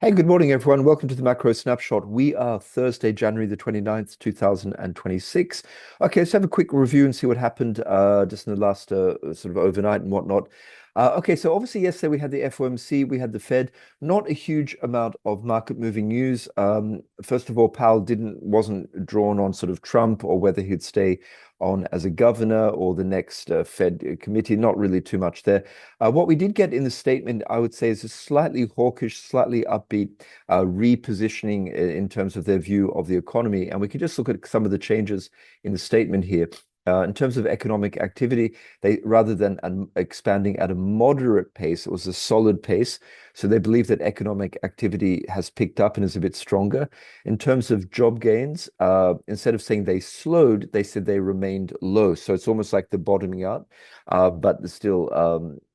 Hey, good morning, everyone. Welcome to the Macro Snapshot. We are Thursday, January the 29th, 2026. Okay, let's have a quick review and see what happened just in the last sort of overnight and whatnot. Okay, so obviously yesterday we had the FOMC, we had the Fed, not a huge amount of market moving news. First of all, Powell wasn't drawn on sort of Trump or whether he'd stay on as a governor or the next Fed committee, not really too much there. What we did get in the statement, I would say, is a slightly hawkish, slightly upbeat repositioning in terms of their view of the economy. And we can just look at some of the changes in the statement here. In terms of economic activity, they rather than expanding at a moderate pace, it was a solid pace. So they believe that economic activity has picked up and is a bit stronger. In terms of job gains, instead of saying they slowed, they said they remained low. So it's almost like the bottoming out, but still,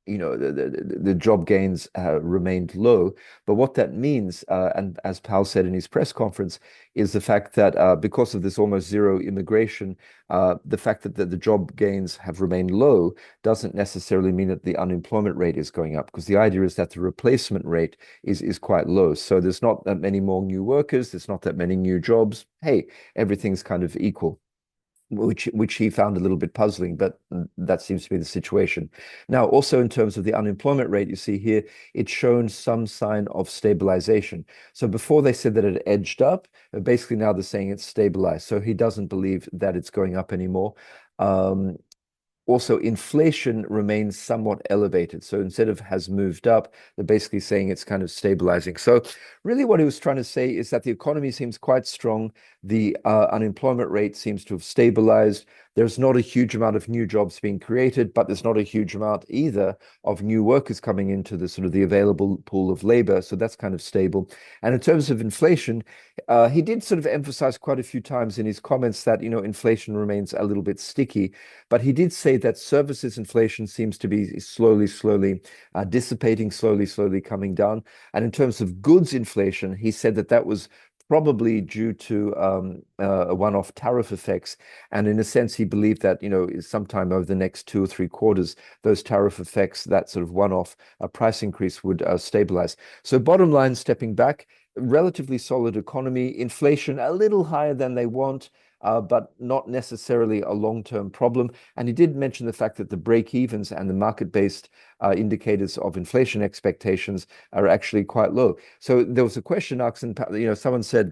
the job gains remained low. But what that means, and as Powell said in his press conference, is the fact that because of this almost zero immigration, the fact that the job gains have remained low doesn't necessarily mean that the unemployment rate is going up, because the idea is that the replacement rate is quite low. So there's not that many more new workers, there's not that many new jobs. Hey, everything's kind of equal. Which he found a little bit puzzling, but that seems to be the situation. Now, also in terms of the unemployment rate, you see here, it's shown some sign of stabilization. So before they said that it edged up, basically now they're saying it's stabilized. So he doesn't believe that it's going up anymore. Also, inflation remains somewhat elevated. So instead of has moved up, they're basically saying it's kind of stabilizing. So really what he was trying to say is that the economy seems quite strong. The unemployment rate seems to have stabilized. There's not a huge amount of new jobs being created, but there's not a huge amount either of new workers coming into the sort of the available pool of labor. So that's kind of stable. And in terms of inflation, he did sort of emphasize quite a few times in his comments that, inflation remains a little bit sticky. But he did say that services inflation seems to be slowly dissipating, slowly coming down. And in terms of goods inflation, he said that was probably due to a one-off tariff effects. And in a sense, he believed that, sometime over the next 2 or 3 quarters, those tariff effects, that sort of one-off price increase would stabilize. So bottom line, stepping back, relatively solid economy, inflation a little higher than they want, but not necessarily a long-term problem. And he did mention the fact that the break-evens and the market-based indicators of inflation expectations are actually quite low. So there was a question asked, and someone said,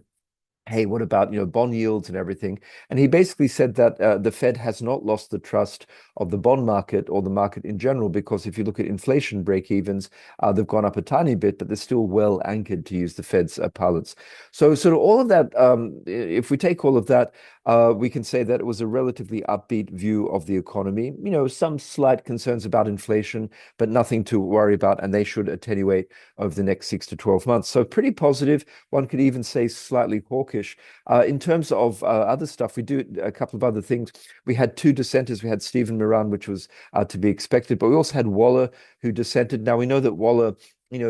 hey, what about bond yields and everything? And he basically said that the Fed has not lost the trust of the bond market or the market in general, because if you look at inflation break-evens, they've gone up a tiny bit, but they're still well anchored, to use the Fed's parlance. So sort of all of that, if we take all of that, we can say that it was a relatively upbeat view of the economy. Some slight concerns about inflation, but nothing to worry about, and they should attenuate over the next 6 to 12 months. So pretty positive. One could even say slightly hawkish. In terms of other stuff, we do a couple of other things. We had two dissenters. We had Stephen Moran, which was to be expected, but we also had Waller, who dissented. Now we know that Waller,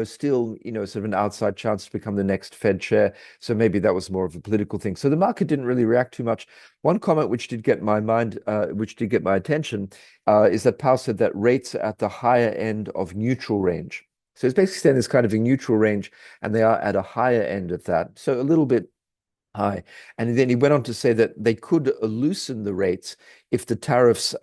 still, sort of an outside chance to become the next Fed chair. So maybe that was more of a political thing. So the market didn't really react too much. One comment which did get my mind, which did get my attention, is that Powell said that rates are at the higher end of neutral range. So it's basically saying there's kind of a neutral range, and they are at a higher end of that. So a little bit high. And then he went on to say that they could loosen the rates if the tariffs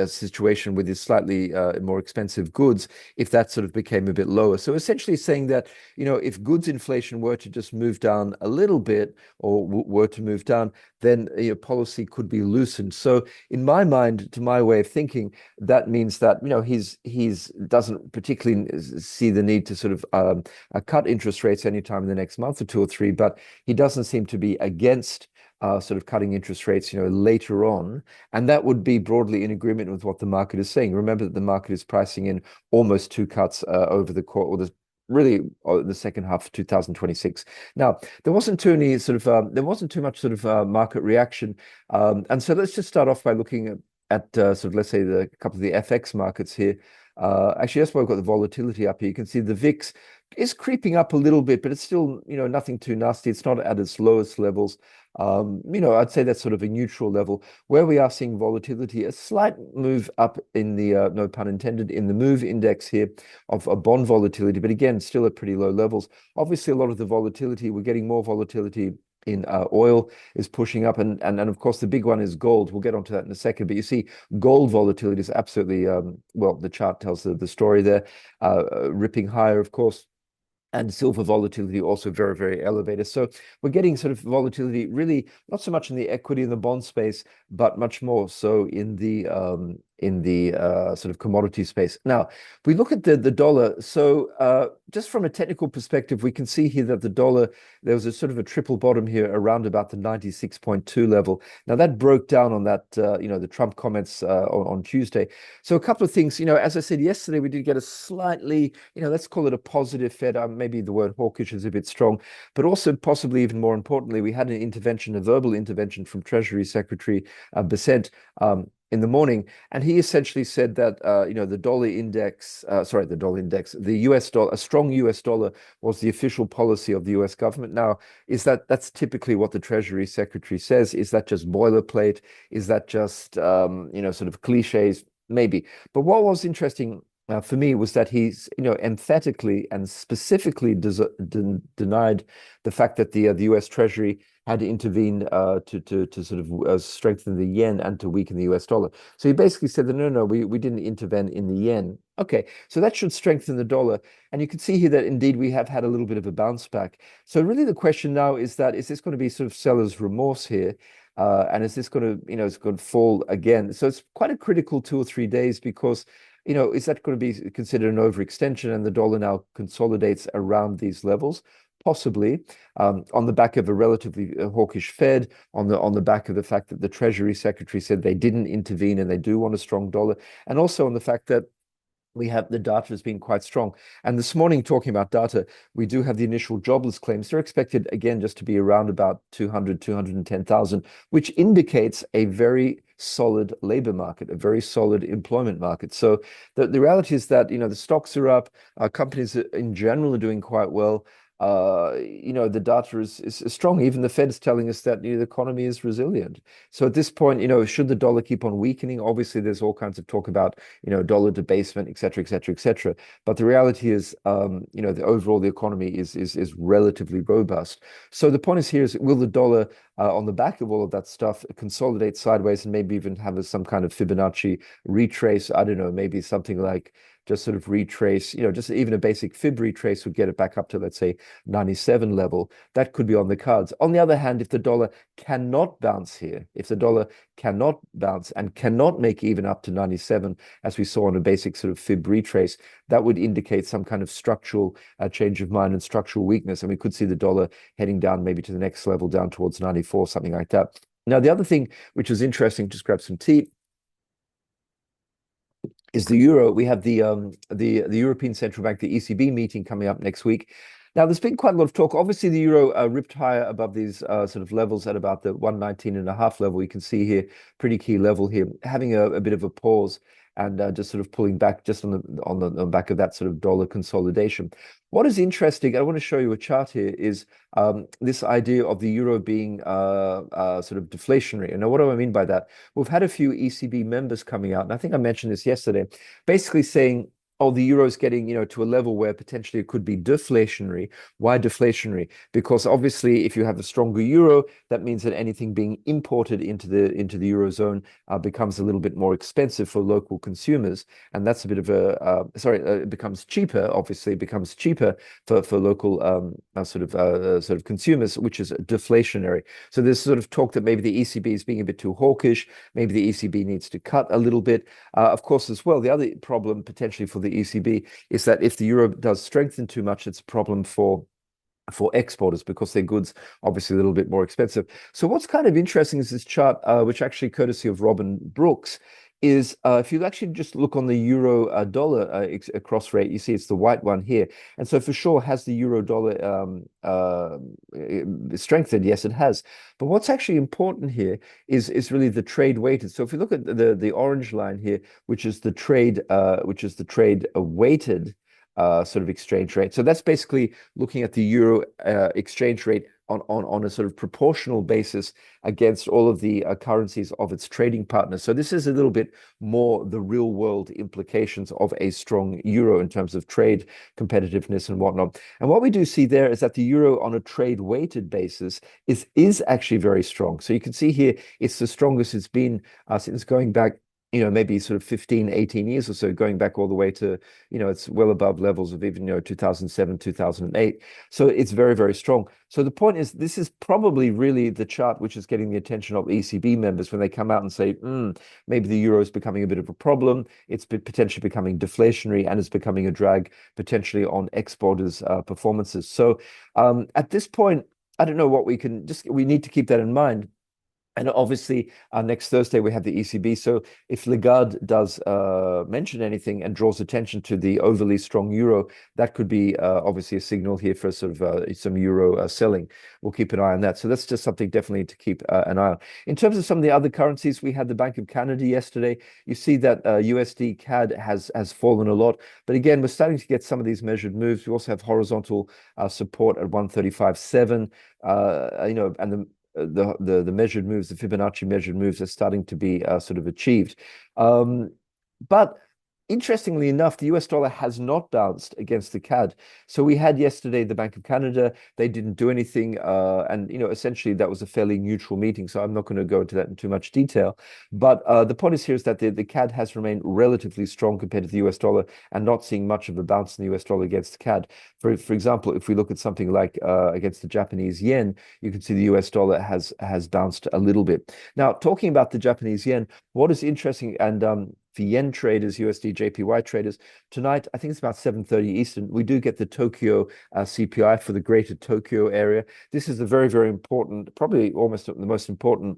situation with these slightly more expensive goods, if that sort of became a bit lower. So essentially saying that, if goods inflation were to just move down a little bit, or were to move down, then policy could be loosened. So in my mind, to my way of thinking, that means that, he's doesn't particularly see the need to sort of cut interest rates anytime in the next month or 2 or 3, but he doesn't seem to be against sort of cutting interest rates, later on. And that would be broadly in agreement with what the market is saying. Remember that the market is pricing in almost 2 cuts over the course, or the second half of 2026. Now, there wasn't too much sort of market reaction. And so let's just start off by looking at sort of, let's say, the couple of the FX markets here. Actually, that's why I've got the volatility up here. You can see the VIX is creeping up a little bit, but it's still, nothing too nasty. It's not at its lowest levels. I'd say that's sort of a neutral level. Where we are seeing volatility, a slight move up in the, no pun intended, in the move index here of a bond volatility, but again, still at pretty low levels. Obviously, a lot of the volatility, we're getting more volatility in oil is pushing up, and of course the big one is gold. We'll get onto that in a second, but you see gold volatility is absolutely well, the chart tells the story there, ripping higher, of course. And silver volatility also very, very elevated. So we're getting sort of volatility really not so much in the equity and the bond space, but much more so in the sort of commodity space. Now, if we look at the dollar, so just from a technical perspective, we can see here that the dollar, there was a sort of a triple bottom here around about the 96.2 level. Now that broke down on that, the Trump comments on Tuesday. So a couple of things, as I said yesterday, we did get a slightly, let's call it a positive Fed. Maybe the word hawkish is a bit strong, but also possibly even more importantly, we had an intervention, a verbal intervention from Treasury Secretary Bessent in the morning, and he essentially said that the dollar index, the US dollar, a strong US dollar was the official policy of the US government. Now, that's typically what the Treasury Secretary says? Is that just boilerplate? Is that just sort of cliches? Maybe. But what was interesting for me was that he's, emphatically and specifically denied the fact that the U.S. Treasury had to intervene to sort of strengthen the yen and to weaken the US dollar. So he basically said that no, we didn't intervene in the yen. Okay, so that should strengthen the dollar. And you can see here that indeed we have had a little bit of a bounce back. So really the question now is this going to be sort of seller's remorse here? And is this going to, it's going to fall again? So it's quite a critical 2 or 3 days because is that going to be considered an overextension and the dollar now consolidates around these levels? Possibly, on the back of a relatively hawkish Fed, on the back of the fact that the Treasury Secretary said they didn't intervene and they do want a strong dollar, and also on the fact that we have the data has been quite strong. And this morning, talking about data, we do have the initial jobless claims. They're expected, again, just to be around about 210,000, which indicates a very solid labor market, a very solid employment market. So the reality is that, the stocks are up, companies in general are doing quite well. The data is strong. Even the Fed's telling us that the economy is resilient. So at this point, should the dollar keep on weakening? Obviously, there's all kinds of talk about dollar debasement, et cetera, et cetera, et cetera. But the reality is, the economy is relatively robust. So the point is will the dollar, on the back of all of that stuff, consolidate sideways and maybe even have some kind of Fibonacci retrace? I don't know, maybe something like just sort of retrace, just even a basic fib retrace would get it back up to, let's say, 97 level. That could be on the cards. On the other hand, if the dollar cannot bounce here, if the dollar cannot bounce and cannot make even up to 97, as we saw on a basic sort of fib retrace, that would indicate some kind of structural change of mind and structural weakness. And we could see the dollar heading down maybe to the next level, down towards 94, something like that. Now, the other thing which was interesting, just grab some tea, is the euro. We have the European Central Bank, the ECB meeting coming up next week. Now, there's been quite a lot of talk. Obviously, the euro ripped higher above these sort of levels at about the 119.5 level. You can see here, pretty key level here, having a bit of a pause and just sort of pulling back just on the back of that sort of dollar consolidation. What is interesting, I want to show you a chart here, is this idea of the euro being sort of deflationary. And now, what do I mean by that? We've had a few ECB members coming out, and I think I mentioned this yesterday, basically saying, oh, the euro is getting, to a level where potentially it could be deflationary. Why deflationary? Because obviously, if you have a stronger euro, that means that anything being imported into the eurozone becomes a little bit more expensive for local consumers, and that's a bit of it becomes cheaper. Obviously, it becomes cheaper for local sort of consumers, which is deflationary. So there's sort of talk that maybe the ECB is being a bit too hawkish. Maybe the ECB needs to cut a little bit. Of course, as well, the other problem potentially for the ECB is that if the euro does strengthen too much, it's a problem for exporters because their goods obviously a little bit more expensive. So what's kind of interesting is this chart, which actually courtesy of Robin Brooks, is if you actually just look on the euro dollar cross rate, you see it's the white one here. And so for sure, has the euro dollar strengthened? Yes, it has. But what's actually important here is really the trade weighted. So if you look at the orange line here, which is the trade weighted sort of exchange rate. So that's basically looking at the euro exchange rate on a sort of proportional basis against all of the currencies of its trading partners. So this is a little bit more the real world implications of a strong euro in terms of trade competitiveness and whatnot. And what we do see there is that the euro on a trade weighted basis is actually very strong. So you can see here it's the strongest it's been since going back maybe sort of 15, 18 years or so, going back all the way to, it's well above levels of even, 2007, 2008. So it's very, very strong. So the point is, this is probably really the chart which is getting the attention of ECB members when they come out and say, maybe the euro is becoming a bit of a problem. It's potentially becoming deflationary and it's becoming a drag potentially on exporters' performances. So at this point, I don't know what we need to keep that in mind. And obviously, next Thursday we have the ECB. So if Lagarde does mention anything and draws attention to the overly strong euro, that could be obviously a signal here for sort of some euro selling. We'll keep an eye on that. So that's just something definitely to keep an eye on. In terms of some of the other currencies, we had the Bank of Canada yesterday. You see that USD CAD has fallen a lot. But again, we're starting to get some of these measured moves. We also have horizontal support at 135.7. And the measured moves, the Fibonacci measured moves are starting to be sort of achieved. But interestingly enough, the US dollar has not bounced against the CAD. So we had yesterday the Bank of Canada. They didn't do anything. And, essentially that was a fairly neutral meeting. So I'm not going to go into that in too much detail. But the point is here is that the CAD has remained relatively strong compared to the US dollar and not seeing much of a bounce in the US dollar against the CAD. For example, if we look at something like against the Japanese yen, you can see the US dollar has bounced a little bit. Now, talking about the Japanese yen, what is interesting, and for yen traders, USD JPY traders, tonight, I think it's about 7:30 Eastern, we do get the Tokyo CPI for the greater Tokyo area. This is a very, very important, probably almost the most important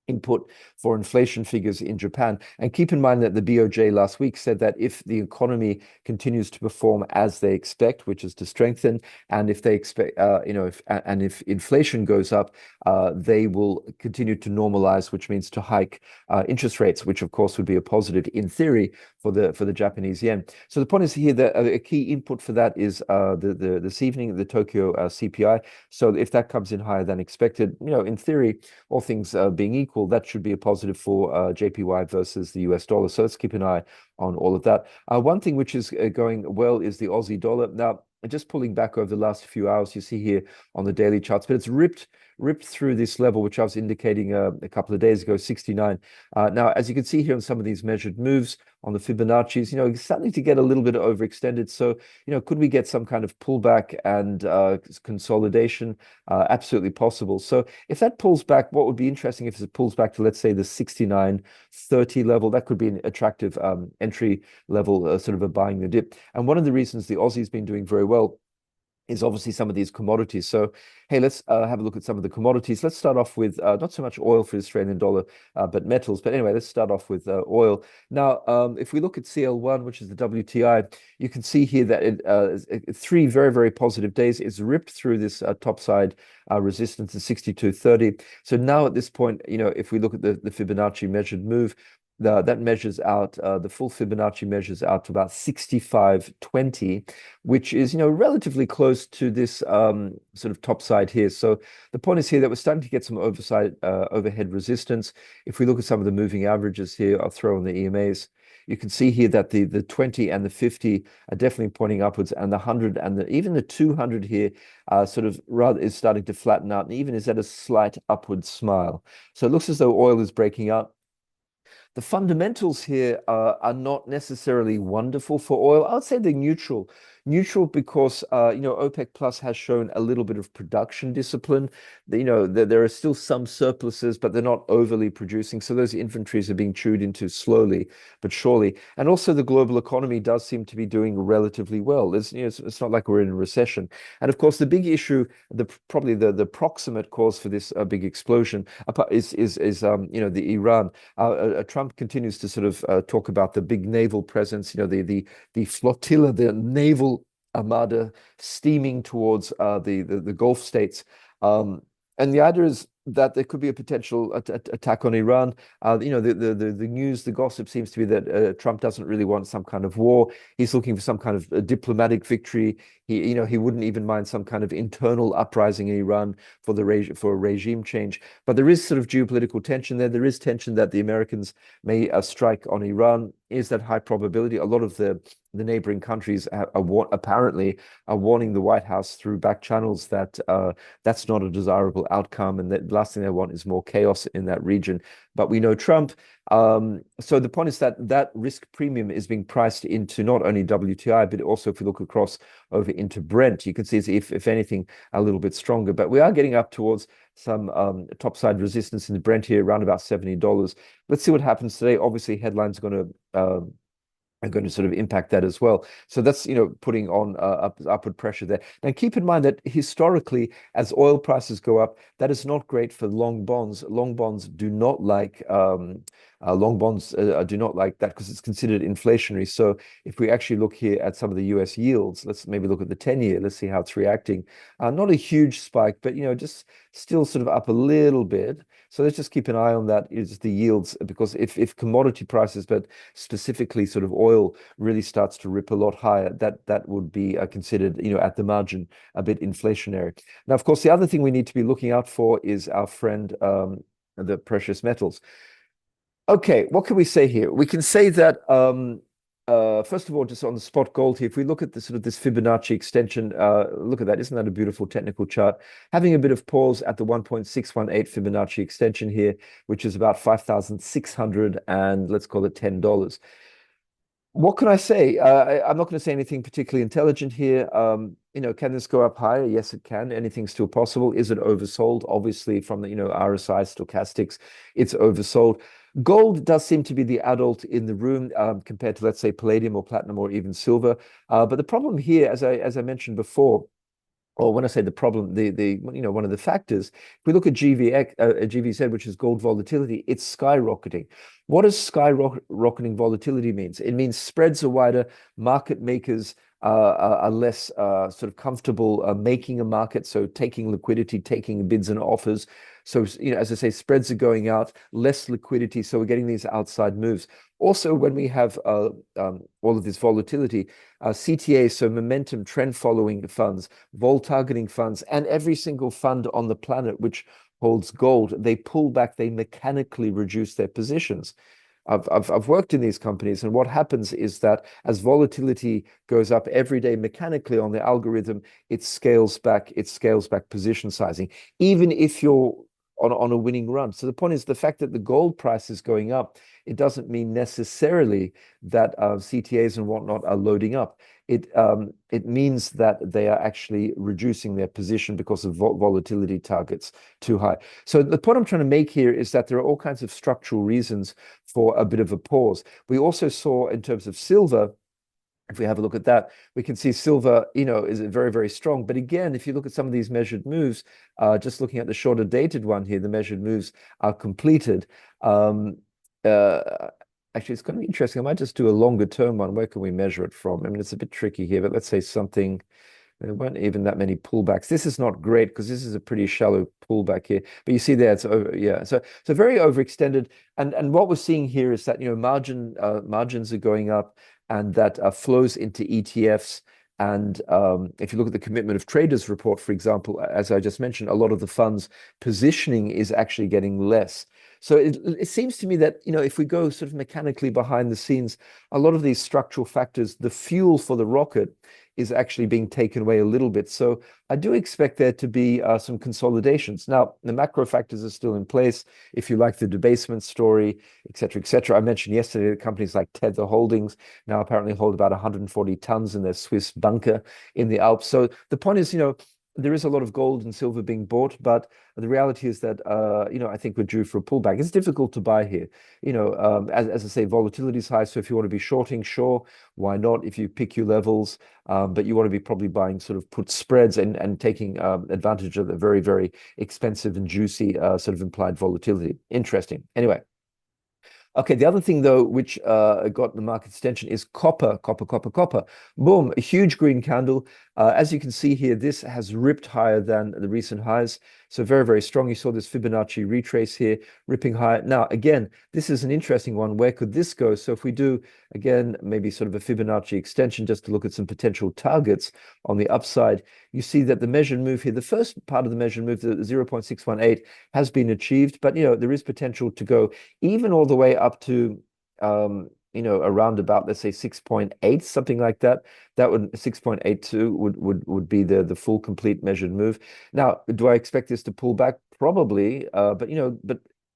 input for inflation figures in Japan. And keep in mind that the BOJ last week said that if the economy continues to perform as they expect, which is to strengthen, and if they expect, if inflation goes up, they will continue to normalize, which means to hike interest rates, which of course would be a positive in theory for the Japanese yen. So the point is here that a key input for that is this evening the Tokyo CPI. So if that comes in higher than expected, in theory, all things being equal, that should be a positive for JPY versus the US dollar. So let's keep an eye on all of that. One thing which is going well is the Aussie dollar. Now, just pulling back over the last few hours, you see here on the daily charts, but it's ripped through this level, which I was indicating a couple of days ago, 69. Now, as you can see here on some of these measured moves on the Fibonacci's, it's starting to get a little bit overextended. So, could we get some kind of pullback and consolidation? Absolutely possible. So if that pulls back, what would be interesting if it pulls back to, let's say, the 69.30 level, that could be an attractive entry level, sort of a buying the dip. And one of the reasons the Aussie's been doing very well is obviously some of these commodities. So, hey, let's have a look at some of the commodities. Let's start off with not so much oil for the Australian dollar, but metals. But anyway, let's start off with oil. Now, if we look at CL1, which is the WTI, you can see here that 3 very, very positive days. It's ripped through this topside resistance at 62.30. So now at this point, if we look at the Fibonacci measured move, that measures out, the full Fibonacci measures out to about 65.20, which is, relatively close to this sort of top side here. So the point is here that we're starting to get some overhead resistance. If we look at some of the moving averages here, I'll throw in the EMAs. You can see here that the 20 and the 50 are definitely pointing upwards, and the 100 and even the 200 here sort of rather is starting to flatten out and even is at a slight upward smile. So it looks as though oil is breaking out. The fundamentals here are not necessarily wonderful for oil. I would say they're neutral. Neutral because OPEC Plus has shown a little bit of production discipline. There are still some surpluses, but they're not overly producing. So those inventories are being chewed into slowly but surely. And also the global economy does seem to be doing relatively well. It's not like we're in a recession. And of course, the big issue, probably the proximate cause for this big explosion the Iran. Trump continues to sort of talk about the big naval presence, the flotilla, the naval armada steaming towards the Gulf states. And the idea is that there could be a potential attack on Iran. The news, the gossip seems to be that Trump doesn't really want some kind of war. He's looking for some kind of diplomatic victory. He wouldn't even mind some kind of internal uprising in Iran for a regime change. But there is sort of geopolitical tension there. There is tension that the Americans may strike on Iran. Is that high probability? A lot of the neighboring countries apparently are warning the White House through back channels that that's not a desirable outcome, and that the last thing they want is more chaos in that region. But we know Trump. So the point is that that risk premium is being priced into not only WTI, but also if we look across over into Brent, you can see if anything, a little bit stronger. But we are getting up towards some topside resistance in the Brent here, around about $70. Let's see what happens today. Obviously, headlines are going to sort of impact that as well. So that's, putting on upward pressure there. Now, keep in mind that historically, as oil prices go up, that is not great for long bonds. Long bonds do not like do not like that because it's considered inflationary. So if we actually look here at some of the US yields, let's maybe look at the 10-year, let's see how it's reacting. Not a huge spike, but just still sort of up a little bit. So let's just keep an eye on that, is the yields, because if commodity prices, but specifically sort of oil, really starts to rip a lot higher, that would be considered, at the margin, a bit inflationary. Now, of course, the other thing we need to be looking out for is our friend, the precious metals. Okay, what can we say here? We can say that first of all, just on the spot gold here, if we look at the sort of this Fibonacci extension, look at that. Isn't that a beautiful technical chart? Having a bit of pause at the 1.618 Fibonacci extension here, which is about 5,600 and let's call it $10. What can I say? I'm not going to say anything particularly intelligent here. Can this go up higher? Yes, it can. Anything's still possible. Is it oversold? Obviously, from the RSI stochastics, it's oversold. Gold does seem to be the adult in the room compared to, let's say, palladium or platinum or even silver. But the problem here, as I mentioned before, or when I say the problem, one of the factors, if we look at GVZ, which is gold volatility, it's skyrocketing. What does skyrocketing volatility means? It means spreads are wider, market makers are less sort of comfortable making a market, so taking liquidity, taking bids and offers. So, as I say, spreads are going out, less liquidity, so we're getting these outside moves. Also, when we have all of this volatility, CTA, so momentum trend following funds, vol targeting funds, and every single fund on the planet which holds gold, they pull back, they mechanically reduce their positions. I've worked in these companies, and what happens is that as volatility goes up every day mechanically on the algorithm, it scales back position sizing, even if you're on a winning run. So the point is, the fact that the gold price is going up, it doesn't mean necessarily that CTAs and whatnot are loading up. It means that they are actually reducing their position because of volatility targets too high. So the point I'm trying to make here is that there are all kinds of structural reasons for a bit of a pause. We also saw in terms of silver, if we have a look at that, we can see silver, is very, very strong. But again, if you look at some of these measured moves, just looking at the shorter dated one here, the measured moves are completed. Actually, it's going to be interesting. I might just do a longer term one. Where can we measure it from? I mean, it's a bit tricky here, but let's say something. There weren't even that many pullbacks. This is not great because this is a pretty shallow pullback here. But you see there, it's over, yeah. So very overextended. And what we're seeing here is that margins are going up, and that flows into ETFs. And if you look at the commitment of traders report, for example, as I just mentioned, a lot of the funds positioning is actually getting less. So it seems to me that, if we go sort of mechanically behind the scenes, a lot of these structural factors, the fuel for the rocket is actually being taken away a little bit. So I do expect there to be some consolidations. Now, the macro factors are still in place. If you like the debasement story, et cetera, et cetera. I mentioned yesterday that companies like Tether Holdings now apparently hold about 140 tons in their Swiss bunker in the Alps. So the point is, there is a lot of gold and silver being bought, but the reality is that I think we're due for a pullback. It's difficult to buy here. As I say, volatility is high. So if you want to be shorting, sure, why not? If you pick your levels, but you want to be probably buying sort of put spreads and taking advantage of the very, very expensive and juicy sort of implied volatility. Interesting. Anyway. Okay, the other thing though, which got the market's attention is copper, copper, copper, copper. Boom, a huge green candle. As you can see here, this has ripped higher than the recent highs. So very, very strong. You saw this Fibonacci retrace here, ripping higher. Now, again, this is an interesting one. Where could this go? So if we do, again, maybe sort of a Fibonacci extension just to look at some potential targets on the upside, you see that the measured move here, the first part of the measured move, the 0.618, has been achieved, but there is potential to go even all the way up to around about, let's say 6.8, something like that. That would 6.82 would be the full complete measured move. Now, do I expect this to pull back? Probably, but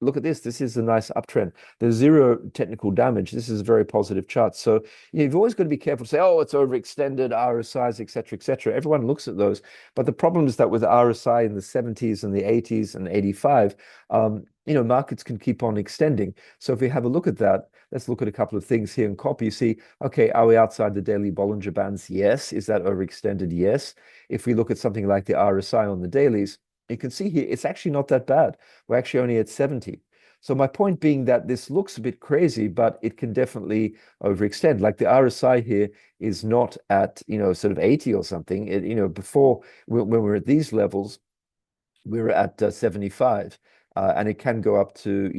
look at this. This is a nice uptrend. There's zero technical damage. This is a very positive chart. So you've always got to be careful to say, oh, it's overextended, RSIs, et cetera, et cetera. Everyone looks at those. But the problem is that with RSI in the 70s and the 80s and 85, markets can keep on extending. So if we have a look at that, let's look at a couple of things here in copper. You see, okay, are we outside the daily Bollinger Bands? Yes. Is that overextended? Yes. If we look at something like the RSI on the dailies, you can see here, it's actually not that bad. We're actually only at 70. So my point being that this looks a bit crazy, but it can definitely overextend. Like the RSI here is not at, sort of 80 or something. Before, when we're at these levels, we're at 75. And it can go up to,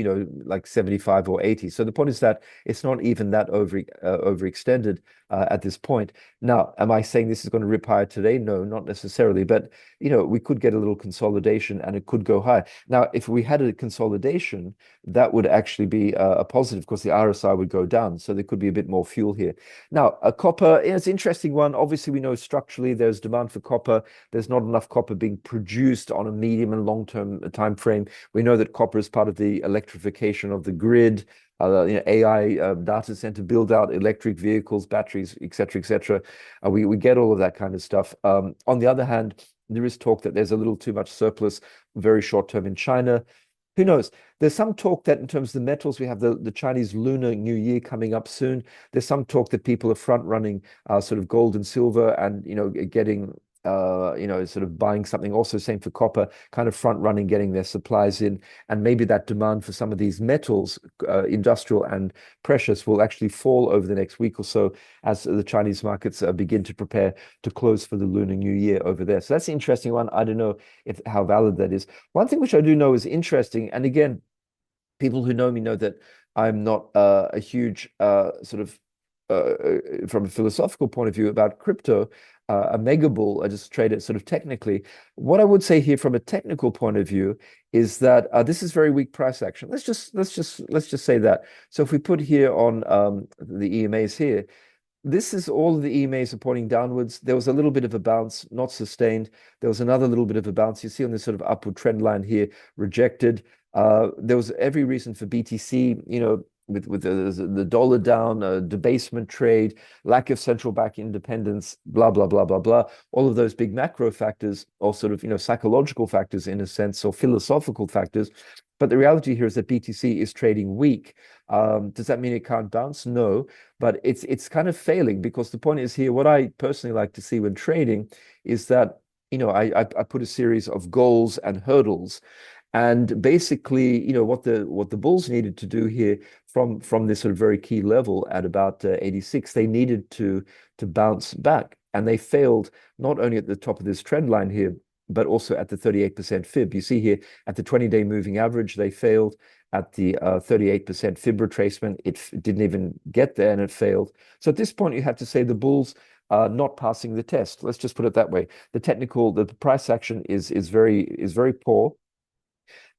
like 75 or 80. So the point is that it's not even that overextended at this point. Now, am I saying this is going to rip higher today? No, not necessarily. But, we could get a little consolidation and it could go higher. Now, if we had a consolidation, that would actually be a positive because the RSI would go down. So there could be a bit more fuel here. Now, copper is an interesting one. Obviously, we know structurally there's demand for copper. There's not enough copper being produced on a medium and long-term time frame. We know that copper is part of the electrification of the grid, AI, data center build out, electric vehicles, batteries, et cetera, et cetera. We get all of that kind of stuff. On the other hand, there is talk that there's a little too much surplus very short term in China. Who knows? There's some talk that in terms of the metals, we have the Chinese Lunar New Year coming up soon. There's some talk that people are front running sort of gold and silver and, getting sort of buying something. Also, same for copper, kind of front running, getting their supplies in, and maybe that demand for some of these metals, industrial and precious, will actually fall over the next week or so as the Chinese markets begin to prepare to close for the Lunar New Year over there. So that's an interesting one. I don't know how valid that is. One thing which I do know is interesting, and again, people who know me know that I'm not a huge sort of from a philosophical point of view about crypto, a mega bull. I just trade it sort of technically. What I would say here from a technical point of view is that this is very weak price action. Let's just say that. So if we put here on the EMAs here, this is all of the EMAs are pointing downwards. There was a little bit of a bounce, not sustained. There was another little bit of a bounce. You see on this sort of upward trend line here, rejected. There was every reason for BTC, with the dollar down, debasement trade, lack of central bank independence, blah, blah, blah, blah, blah. All of those big macro factors, or sort of, psychological factors in a sense, or philosophical factors. But the reality here is that BTC is trading weak. Does that mean it can't bounce? No, but it's kind of failing, because the point is here, what I personally like to see when trading is that, I put a series of goals and hurdles. And basically, what the bulls needed to do here from this sort of very key level at about 86, they needed to bounce back, and they failed not only at the top of this trend line here, but also at the 38% fib. You see here at the 20-day moving average, they failed. At the 38% fib retracement, it didn't even get there, and it failed. So at this point, you have to say the bulls are not passing the test. Let's just put it that way. The price action is very poor.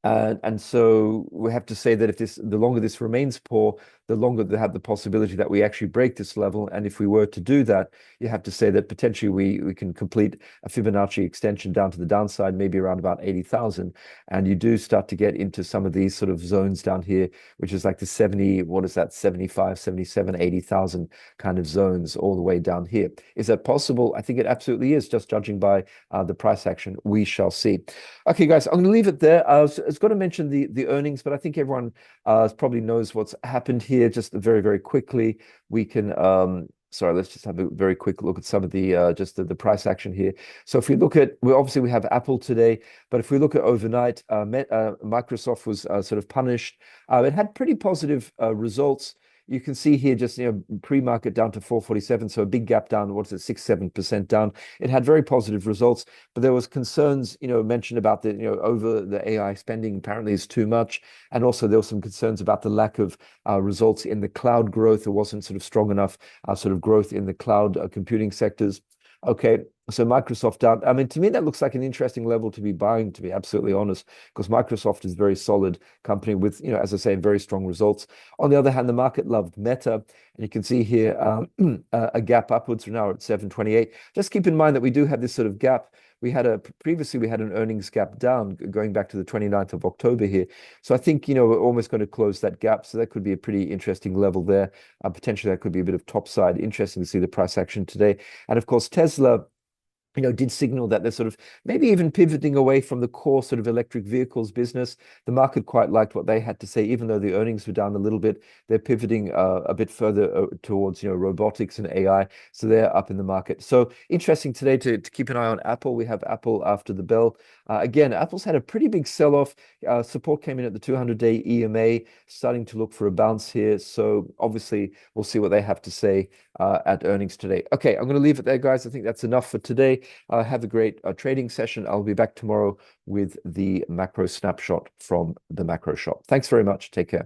And so we have to say that the longer this remains poor, the longer they have the possibility that we actually break this level. And if we were to do that, you have to say that potentially we can complete a Fibonacci extension down to the downside, maybe around about 80,000. And you do start to get into some of these sort of zones down here, which is like the 70, what is that, 75, 77, 80,000 kind of zones all the way down here. Is that possible? I think it absolutely is, just judging by the price action. We shall see. Okay, guys, I'm going to leave it there. I was going to mention the earnings, but I think everyone probably knows what's happened here. Just very, very quickly, we can sorry, let's just have a very quick look at some of the just the price action here. So if we look at, we obviously we have Apple today, but if we look at overnight, Microsoft was sort of punished. It had pretty positive results. You can see here just, pre-market down to 447, so a big gap down, what is it, 6-7% down. It had very positive results, but there was concerns, mentioned about the, over the AI spending apparently is too much. And also there were some concerns about the lack of results in the cloud growth. There wasn't sort of strong enough sort of growth in the cloud computing sectors. Okay, so Microsoft down. I mean, to me, that looks like an interesting level to be buying, to be absolutely honest, because Microsoft is a very solid company with, as I say, very strong results. On the other hand, the market loved Meta, and you can see here a gap upwards. We're now at 728. Just keep in mind that we do have this sort of gap. Previously we had an earnings gap down going back to the 29th of October here. So I think, we're almost going to close that gap. So that could be a pretty interesting level there. Potentially that could be a bit of topside. Interesting to see the price action today. And of course, Tesla, did signal that they're sort of maybe even pivoting away from the core sort of electric vehicles business. The market quite liked what they had to say, even though the earnings were down a little bit. They're pivoting a bit further towards, robotics and AI. So they're up in the market. So interesting today to keep an eye on Apple. We have Apple after the bell. Again, Apple's had a pretty big sell-off. Support came in at the 200-day EMA, starting to look for a bounce here. So obviously, we'll see what they have to say at earnings today. Okay, I'm going to leave it there, guys. I think that's enough for today. Have a great trading session. I'll be back tomorrow with the macro snapshot from the macro shop. Thanks very much. Take care.